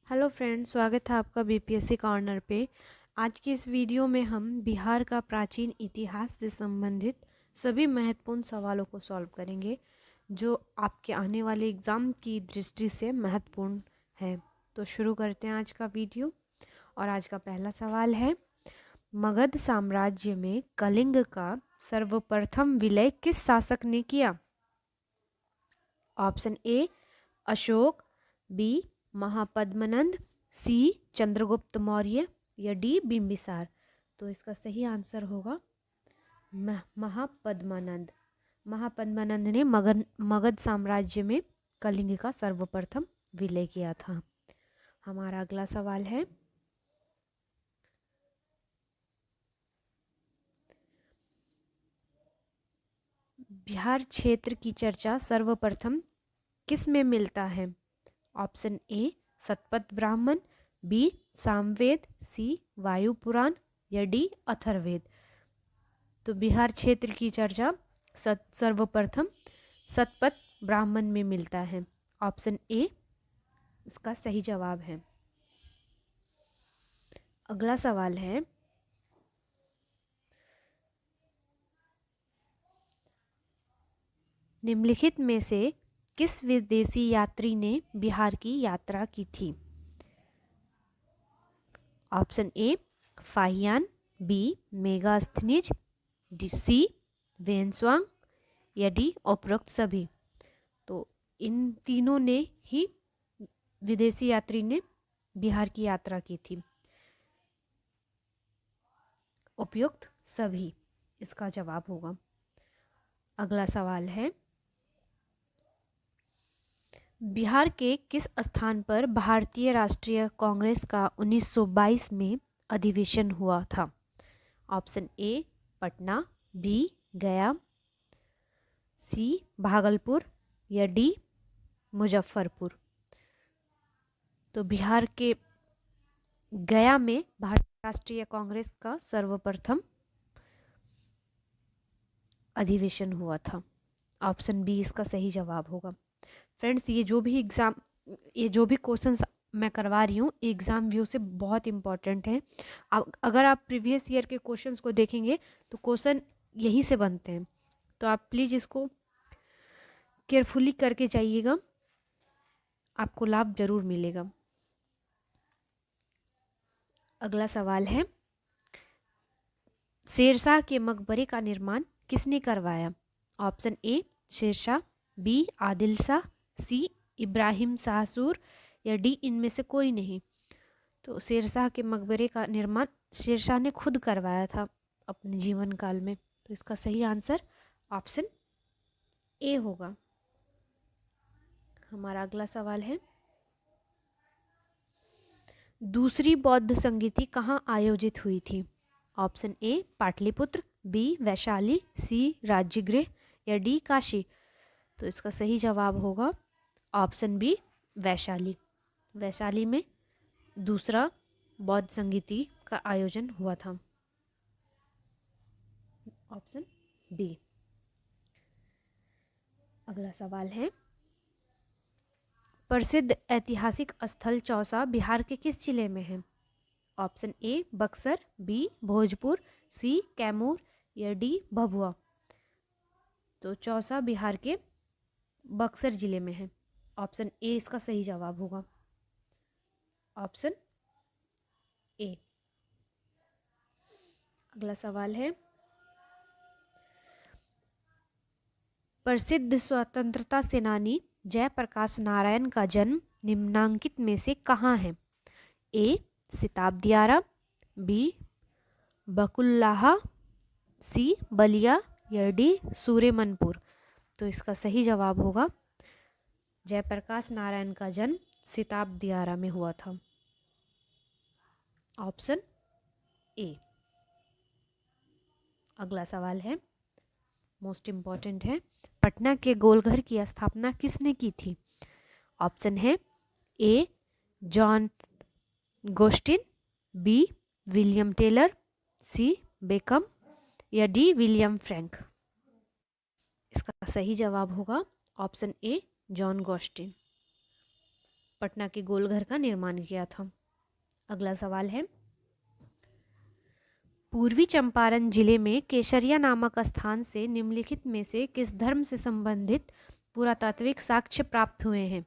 Hello friends, स्वागत है आपका बीपीएससी कॉर्नर पे। आज की इस वीडियो में हम बिहार का प्राचीन इतिहास से संबंधित सभी महत्वपूर्ण सवालों को सॉल्व करेंगे जो आपके आने वाले एग्ज़ाम की दृष्टि से महत्वपूर्ण है। तो शुरू करते हैं आज का वीडियो। और आज का पहला सवाल है, मगध साम्राज्य में कलिंग का सर्वप्रथम विलय किस शासक ने किया? Option A Ashoka, B Mahapadmananda, C Chandragupta Maurya या डी बिंबिसार। तो इसका सही आंसर होगा महापद्मनंद। महापद्मनंद ने मगध साम्राज्य में कलिंग का सर्वप्रथम विलय किया था। हमारा अगला सवाल है, बिहार क्षेत्र की चर्चा सर्वप्रथम किस में मिलता है? ऑप्शन ए शतपथ ब्राह्मण, बी सामवेद, सी वायु पुराण या डी अथर्ववेद। तो बिहार क्षेत्र की चर्चा सर्वप्रथम शतपथ ब्राह्मण में मिलता है। ऑप्शन ए इसका सही जवाब है। अगला सवाल है, निम्नलिखित में से किस विदेशी यात्री ने बिहार की यात्रा की थी? Option A Fahien, B Megasthenes, D C Xuanzang या डी उपरोक्त सभी। तो इन तीनों ने ही विदेशी यात्री ने बिहार की यात्रा की थी। उपयुक्त सभी इसका जवाब होगा। अगला सवाल है, बिहार के किस स्थान पर भारतीय राष्ट्रीय कांग्रेस का 1922 में अधिवेशन हुआ था? ऑप्शन ए पटना, बी गया, सी भागलपुर या डी मुजफ्फरपुर। तो बिहार के गया में भारतीय राष्ट्रीय कांग्रेस का सर्वप्रथम अधिवेशन हुआ था। ऑप्शन बी इसका सही जवाब होगा। फ्रेंड्स, ये जो भी क्वेश्चंस मैं करवा रही हूँ एग्जाम व्यू से बहुत इंपॉर्टेंट है। अगर आप प्रीवियस ईयर के क्वेश्चंस को देखेंगे तो क्वेश्चन यहीं से बनते हैं। तो आप प्लीज़ इसको केयरफुली करके जाइएगा, आपको लाभ जरूर मिलेगा। अगला सवाल है, शेरशाह के मकबरे का निर्माण किसने करवाया? Option A Sher Shah, B Adil Shah, C Ibrahim Shah Sur या डी इनमें से कोई नहीं। तो शेरशाह के मकबरे का निर्माण शेरशाह ने खुद करवाया था अपने जीवन काल में। तो इसका सही आंसर ऑप्शन ए होगा। हमारा अगला सवाल है, दूसरी बौद्ध संगीति कहाँ आयोजित हुई थी? Option A Pataliputra, B Vaishali, C Rajgriha या डी काशी। तो इसका सही जवाब होगा ऑप्शन बी वैशाली। वैशाली में दूसरा बौद्ध संगीति का आयोजन हुआ था। Option B. अगला सवाल है, प्रसिद्ध ऐतिहासिक स्थल चौसा बिहार के किस जिले में है? Option A Buxar, B Bhojpur, C Kaimur या डी भभुआ। तो चौसा बिहार के बक्सर जिले में है। ऑप्शन ए इसका सही जवाब होगा। Option A. अगला सवाल है, प्रसिद्ध स्वतंत्रता सेनानी जयप्रकाश नारायण का जन्म निम्नांकित में से कहाँ है? ए सिताब दियारा, बी बकुल्लाहा, सी बलिया या डी सूरेमनपुर। तो इसका सही जवाब होगा जयप्रकाश नारायण का जन्म सिताब दियारा में हुआ था। ऑप्शन ए। अगला सवाल है, मोस्ट इम्पॉर्टेंट है, पटना के गोलघर की स्थापना किसने की थी? ऑप्शन है ए जॉन गोस्टिन, बी विलियम टेलर, सी बेकम या डी विलियम फ्रैंक। इसका सही जवाब होगा ऑप्शन ए जॉन गोस्टिन। पटना के गोलघर का निर्माण किया था। अगला सवाल है, पूर्वी चंपारण जिले में केसरिया नामक स्थान से निम्नलिखित में से किस धर्म से संबंधित पुरातात्विक साक्ष्य प्राप्त हुए हैं?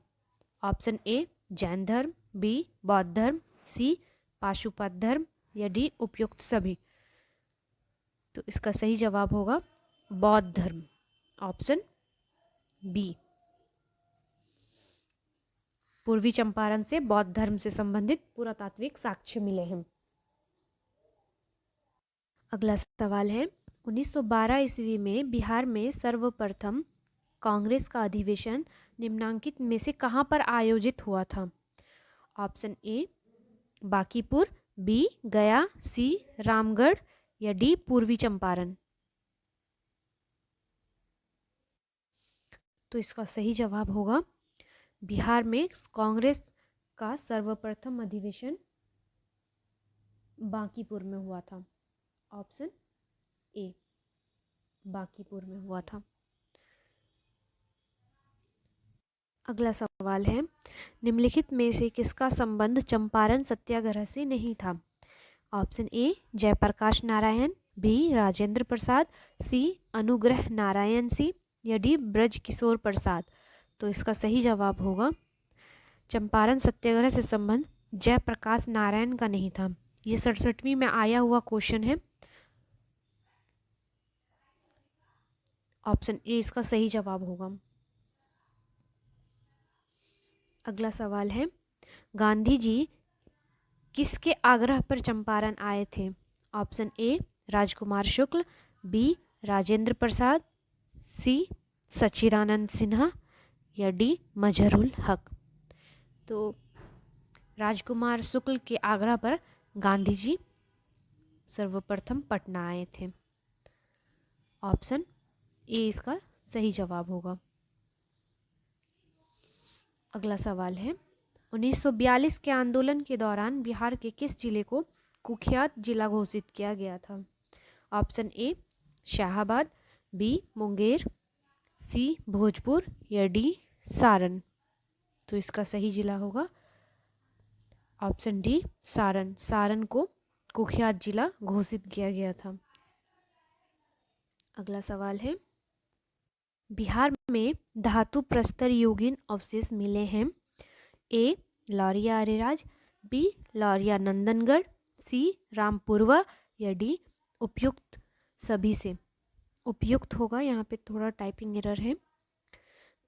ऑप्शन ए जैन धर्म, बी बौद्ध धर्म, सी पाशुपत धर्म या डी उपयुक्त सभी। तो इसका सही जवाब होगा बौद्ध धर्म, ऑप्शन बी। पूर्वी चंपारण से बौद्ध धर्म से संबंधित पुरातात्विक साक्ष्य मिले हैं। अगला सवाल है, 1912 ईस्वी में बिहार में सर्वप्रथम कांग्रेस का अधिवेशन निम्नांकित में से कहां पर आयोजित हुआ था? ऑप्शन ए बांकीपुर, बी गया, सी रामगढ़ या डी पूर्वी चंपारण। तो इसका सही जवाब होगा बिहार में कांग्रेस का सर्वप्रथम अधिवेशन बांकीपुर में हुआ था, ऑप्शन ए बांकीपुर में हुआ था। अगला सवाल है, निम्नलिखित में से किसका संबंध चंपारण सत्याग्रह से नहीं था? Option A Jayaprakash Narayan, B Rajendra Prasad, C Anugrah Narayan Singh या डी ब्रज किशोर प्रसाद। तो इसका सही जवाब होगा चंपारण सत्याग्रह से संबंध जयप्रकाश नारायण का नहीं था। ये 67वीं में आया हुआ क्वेश्चन है, ऑप्शन ए इसका सही जवाब होगा। अगला सवाल है, गांधी जी किसके आग्रह पर चंपारण आए थे? Option A Rajkumar Shukla, B Rajendra Prasad, C Sachchidanand Sinha या डी मजहरुल हक। तो राजकुमार शुक्ल के आग्रह पर गांधी जी सर्वप्रथम पटना आए थे, ऑप्शन ए इसका सही जवाब होगा। अगला सवाल है, 1942 के आंदोलन के दौरान बिहार के किस जिले को कुख्यात जिला घोषित किया गया था? Option A Shahabad, B Munger, C Bhojpur या डी सारण। तो इसका सही जिला होगा ऑप्शन डी सारण। सारण को कुख्यात जिला घोषित किया गया था। अगला सवाल है, बिहार में धातु प्रस्तर युगीन अवशेष मिले हैं? ए लौरिया अरेराज, बी लौरिया नंदनगढ़, सी रामपुरवा या डी उपयुक्त सभी से। उपयुक्त होगा, यहाँ पे थोड़ा टाइपिंग एरर है।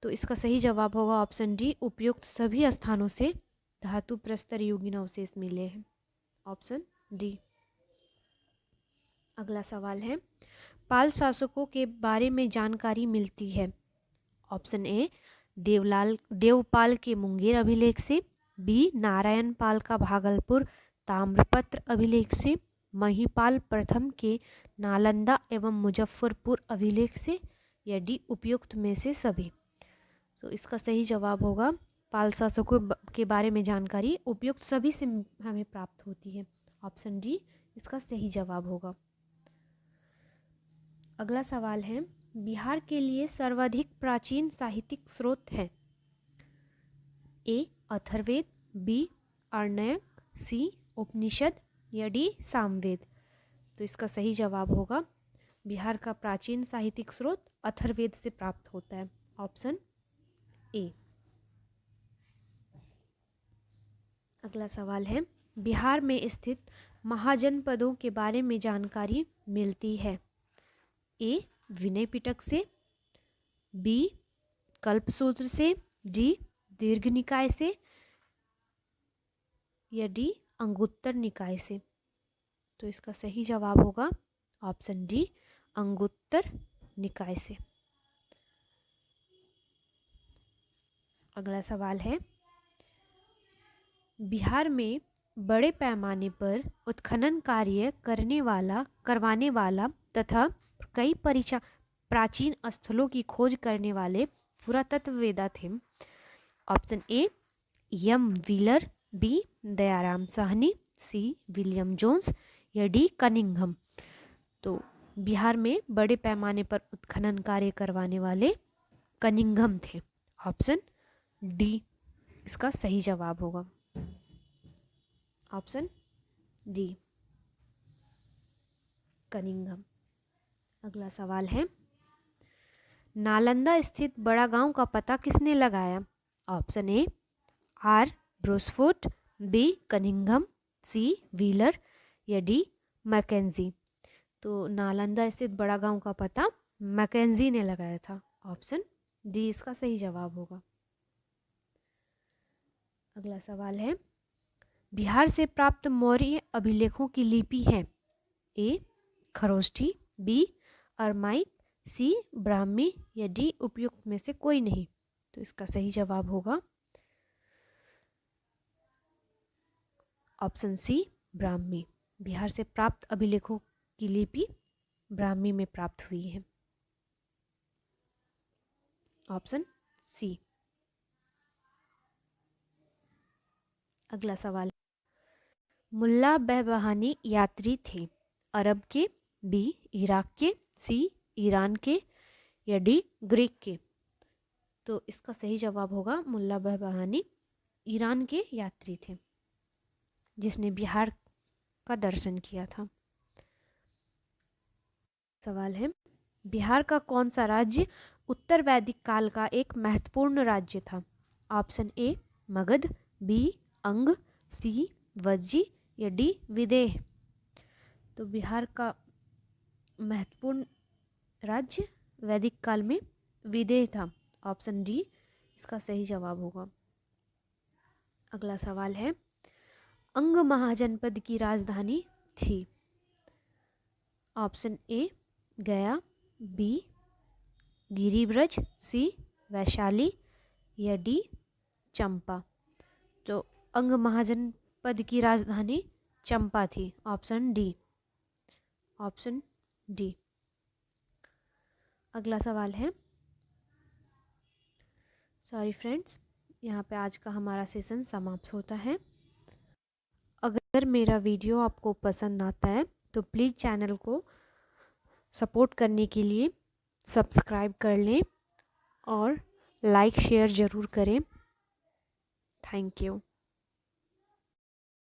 तो इसका सही जवाब होगा ऑप्शन डी, उपयुक्त सभी स्थानों से धातु प्रस्तर युगीन अवशेष मिले हैं, ऑप्शन डी। अगला सवाल है, पाल शासकों के बारे में जानकारी मिलती है? ऑप्शन ए देवपाल के मुंगेर अभिलेख से, बी नारायण पाल का भागलपुर ताम्रपत्र अभिलेख से, महिपाल प्रथम के नालंदा एवं मुजफ्फरपुर अभिलेख से या डी उपयुक्त में से सभी। तो इसका सही जवाब होगा पाल शासकों के बारे में जानकारी उपयुक्त सभी से हमें प्राप्त होती है, ऑप्शन डी इसका सही जवाब होगा। अगला सवाल है, बिहार के लिए सर्वाधिक प्राचीन साहित्यिक स्रोत है? ए अथर्ववेद, बी आरण्यक, सी उपनिषद या डी सामवेद। तो इसका सही जवाब होगा बिहार का प्राचीन साहित्यिक स्रोत अथर्ववेद से प्राप्त होता है, ऑप्शन ए। अगला सवाल है, बिहार में स्थित महाजनपदों के बारे में जानकारी मिलती है? ए विनय पिटक से, बी कल्पसूत्र से, डी दीर्घ निकाय से या डी अंगुत्तर निकाय से। तो इसका सही जवाब होगा ऑप्शन डी अंगुत्तर निकाय से। अगला सवाल है, बिहार में बड़े पैमाने पर उत्खनन कार्य करवाने वाला तथा कई प्राचीन स्थलों की खोज करने वाले पुरातत्ववेत्ता थे? Option A M Wheeler, B Dayaram Sahni, C William Jones या डी कनिंघम। तो बिहार में बड़े पैमाने पर उत्खनन कार्य करवाने वाले कनिंघम थे, ऑप्शन डी इसका सही जवाब होगा ऑप्शन डी, कनिंघम। अगला सवाल है, नालंदा स्थित बड़ा गांव का पता किसने लगाया? Option A R Brossfort, B Cunningham, C Wheeler या डी मैकेंजी। तो नालंदा स्थित बड़ा गांव का पता मैकेंजी ने लगाया था। ऑप्शन डी इसका सही जवाब होगा। अगला सवाल है, बिहार से प्राप्त मौर्य अभिलेखों की लिपि है? ए खरोष्ठी, बी अरमाइक, सी ब्राह्मी या डी उपयुक्त में से कोई नहीं। तो इसका सही जवाब होगा ऑप्शन सी ब्राह्मी। बिहार से प्राप्त अभिलेखों की लिपि ब्राह्मी में प्राप्त हुई है। Option C. अगला सवाल, मुल्ला बहबहानी यात्री थे? अरब के, बी इराक के, सी ईरान के या डी ग्रीक के। तो इसका सही जवाब होगा मुल्ला बहबहानी ईरान के यात्री थे जिसने बिहार का दर्शन किया था। सवाल है, बिहार का कौन सा राज्य उत्तर वैदिक काल का एक महत्वपूर्ण राज्य था? ऑप्शन ए मगध, बी अंग, सी वज्जी या डी विदेह। तो बिहार का महत्वपूर्ण राज्य वैदिक काल में विदेह था। ऑप्शन डी इसका सही जवाब होगा। अगला सवाल है, अंग महाजनपद की राजधानी थी? ऑप्शन ए गया, बी गिरिब्रज, सी वैशाली या डी चंपा। तो अंग महाजनपद की राजधानी चंपा थी। Option D, option D. अगला सवाल है, सॉरी फ्रेंड्स, यहाँ पे आज का हमारा सेशन समाप्त होता है। अगर मेरा वीडियो आपको पसंद आता है तो प्लीज़ चैनल को सपोर्ट करने के लिए सब्सक्राइब कर लें और लाइक शेयर ज़रूर करें। Thank you.